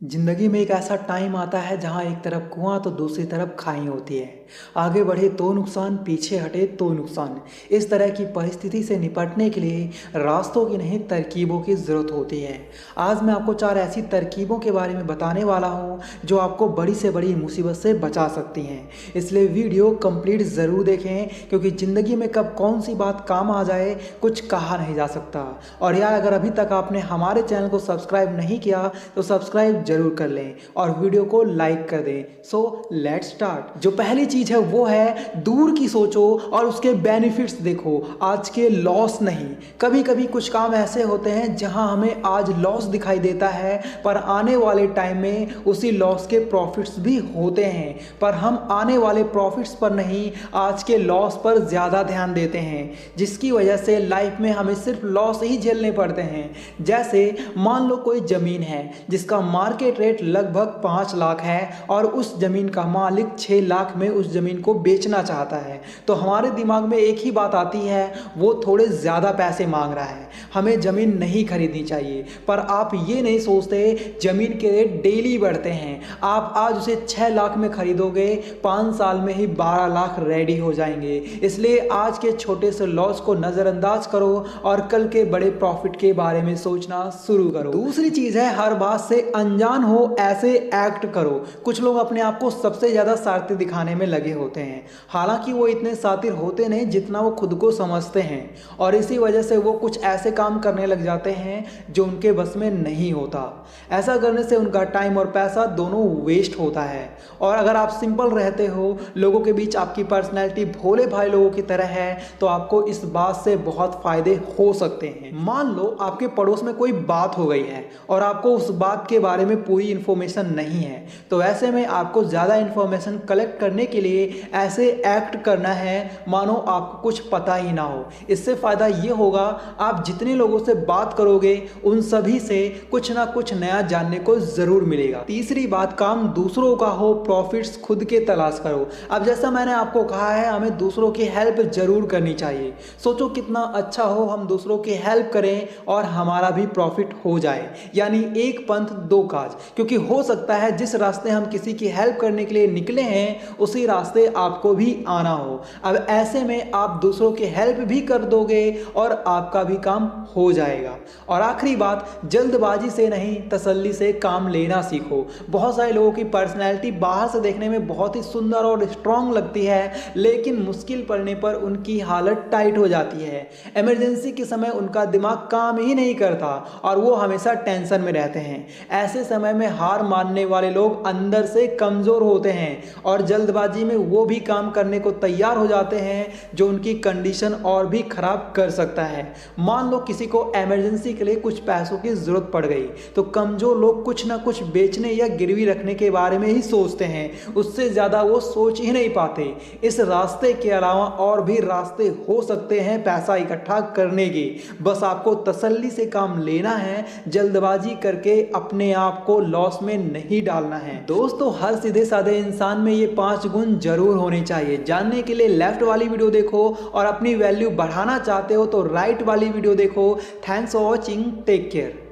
जिंदगी में एक ऐसा टाइम आता है जहाँ एक तरफ कुआं तो दूसरी तरफ खाई होती है। आगे बढ़े तो नुकसान, पीछे हटे तो नुकसान। इस तरह की परिस्थिति से निपटने के लिए रास्तों की नहीं तरकीबों की ज़रूरत होती है। आज मैं आपको 4 ऐसी तरकीबों के बारे में बताने वाला हूँ जो आपको बड़ी से बड़ी मुसीबत से बचा सकती हैं। इसलिए वीडियो कंप्लीट ज़रूर देखें, क्योंकि ज़िंदगी में कब कौन सी बात काम आ जाए कुछ कहा नहीं जा सकता। और यार, अगर अभी तक आपने हमारे चैनल को सब्सक्राइब नहीं किया तो सब्सक्राइब जरूर कर लें और वीडियो को लाइक कर दें। So let's start. जो पहली चीज है वो है दूर की सोचो और उसके बेनिफिट्स देखो, आज के लॉस नहीं। कभी कभी कुछ काम ऐसे होते हैं जहां हमें आज लॉस दिखाई देता है, पर आने वाले टाइम में उसी लॉस के प्रॉफिट्स भी होते हैं। पर हम आने वाले प्रॉफिट्स पर नहीं, आज के लॉस पर ज्यादा ध्यान देते हैं, जिसकी वजह से लाइफ में हमें सिर्फ लॉस ही झेलने पड़ते हैं। जैसे मान लो कोई जमीन है जिसका मार्केट रेट लगभग 5 लाख है और उस जमीन का मालिक 6 लाख में उस जमीन को बेचना चाहता है, तो हमारे दिमाग में एक ही बात आती है, वो थोड़े ज्यादा पैसे मांग रहा है, हमें जमीन नहीं खरीदनी चाहिए। पर आप ये नहीं सोचते जमीन के रेट डेली बढ़ते हैं। आप आज उसे 6 लाख में खरीदोगे, 5 साल में ही 12 लाख रेडी हो जाएंगे। इसलिए आज के छोटे से लॉस को नजरअंदाज करो और कल के बड़े प्रॉफिट के बारे में सोचना शुरू करो। दूसरी चीज है, हर बात से अनजान हो ऐसे एक्ट करो। कुछ लोग अपने आप को सबसे ज्यादा शातिर दिखाने में लगे होते हैं, हालांकि वो इतने शातिर होते नहीं जितना वो खुद को समझते हैं, और इसी वजह से वो कुछ ऐसे काम करने लग जाते हैं जो उनके बस में नहीं होता। ऐसा करने से उनका टाइम और पैसा दोनों वेस्ट होता है। और अगर आप सिंपल रहते हो, लोगों के बीच आपकी पर्सनैलिटी भोले भाई लोगों की तरह है, तो आपको इस बात से बहुत फायदे हो सकते हैं। मान लो आपके पड़ोस में कोई बात हो गई है और आपको उस बात के बारे में पूरी इंफॉर्मेशन नहीं है, तो ऐसे में आपको ज़्यादा इंफॉर्मेशन कलेक्ट करने के लिए ऐसे एक्ट करना है मानो आपको कुछ पता ही ना हो। इससे फ़ायदा ये होगा, आप जितने लोगों से बात करोगे उन सभी से कुछ ना कुछ नया जानने को ज़रूर मिलेगा। तीसरी बात, काम दूसरों का हो, प्रॉफिट्स खुद के तलाश करो। अब जैसा मैंने आपको कहा है, हमें दूसरों की हेल्प जरूर करनी चाहिए। सोचो कितना अच्छा हो हम दूसरों की हेल्प करें और हमारा भी प्रॉफिट हो जाए, यानी एक पंथ दो काज। क्योंकि हो सकता है जिस रास्ते हम किसी की हेल्प करने के लिए निकले हैं उसी रास्ते आपको भी आना हो। अब ऐसे में आप दूसरों की हेल्प भी कर दोगे और आपका भी काम हो जाएगा। और आखिरी बात, जल्दबाजी से नहीं तसल्ली से काम लेना सीखो। बहुत सारे लोगों की पर्सनैलिटी बाहर से देखने में बहुत ही सुंदर और स्ट्रांग लगती है, लेकिन मुश्किल पड़ने पर उनकी हालत टाइट हो जाती है। इमरजेंसी के समय उनका दिमाग काम ही नहीं करता और वो हमेशा टेंशन में रहते हैं। ऐसे समय में हार मानने वाले लोग अंदर से कमजोर होते हैं और जल्दबाजी में वो भी काम करने को तैयार हो जाते हैं जो उनकी कंडीशन और भी खराब कर सकता है। मान लो किसी को इमरजेंसी के लिए कुछ पैसों की जरूरत पड़ गई, तो कमजोर लोग कुछ ना कुछ बेचने या गिरवी रखने के बारे में ही सोचते हैं, उससे ज्यादा वो सोच ही नहीं पाते। इस रास्ते के अलावा और भी रास्ते हो सकते हैं पैसा इकट्ठा करने के, बस आपको तसल्ली से काम लेना है, जल्दबाजी करके अपने आप को लॉस में नहीं डालना है। दोस्तों, हर सीधे साधे इंसान में ये 5 गुण जरूर होने चाहिए। जानने के लिए लेफ्ट वाली वीडियो देखो और अपनी वैल्यू बढ़ाना चाहते हो तो राइट वाली वीडियो देखो। Thanks for watching, take care.